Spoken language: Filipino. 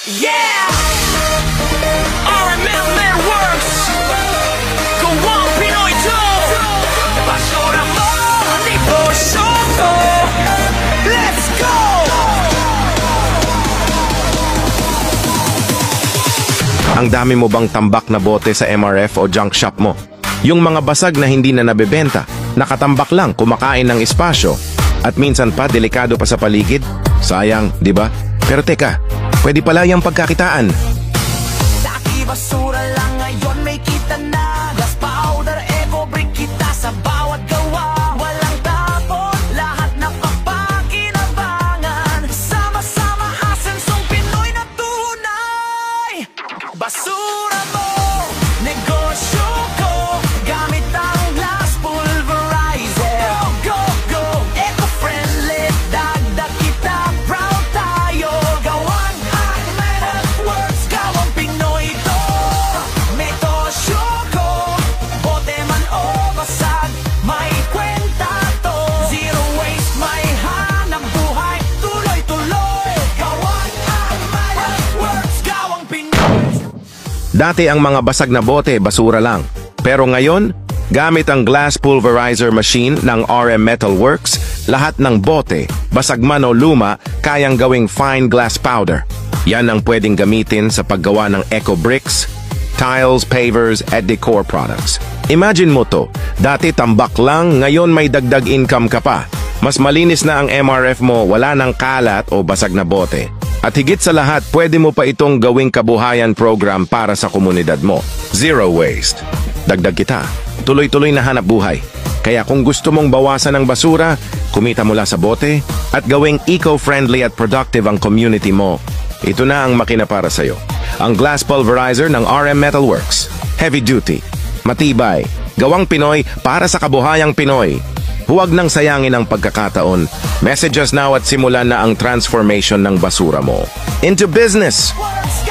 Yeah! RML works! Gawang Pinoy to! Basura mo, negosyo ko! Let's go! Ang dami mo bang tambak na bote sa MRF o junk shop mo? Yung mga basag na hindi na nabebenta, nakatambak lang, kumakain ng espasyo, at minsan pa delikado pa sa paligid? Sayang, di ba? Pero teka, pwede pala yung pagkakitaan. Dati basura lang, ngayon may kita na. Glass powder, eco brick kita sa bawat gawa. Walang tapon, lahat na papakinabangan. Sama-sama asensong Pinoy na tunay. Basura mo, negosyo ko, gamit ang glass pulverizer. Go, go, go, eco-friendly, dagdag kita, proud tayo. Gawang RML works, gawang Pinoy to. Negosyo ko, bote man o basag, may kwenta to. Zero waste, may hanap buhay, tuloy-tuloy. Gawang RML works, gawang Pinoy. Dati ang mga basag na bote, basura lang. Pero ngayon, gamit ang glass pulverizer machine ng RM Metal Works, lahat ng bote, basag man o luma, kayang gawing fine glass powder. Yan ang pwedeng gamitin sa paggawa ng eco bricks, tiles, pavers, at decor products. Imagine mo to, dati tambak lang, ngayon may dagdag income ka pa. Mas malinis na ang MRF mo, wala ng kalat o basag na bote. At higit sa lahat, pwede mo pa itong gawing kabuhayan program para sa komunidad mo. Zero waste. Dagdag kita. Tuloy-tuloy na hanap buhay. Kaya kung gusto mong bawasan ang basura, kumita mula sa bote, at gawing eco-friendly at productive ang community mo, ito na ang makina para sa'yo. Ang glass pulverizer ng RM Metal Works. Heavy duty. Matibay. Gawang Pinoy para sa kabuhayang Pinoy. Huwag nang sayangin ang pagkakataon. Message us now at simulan na ang transformation ng basura mo into business. Works,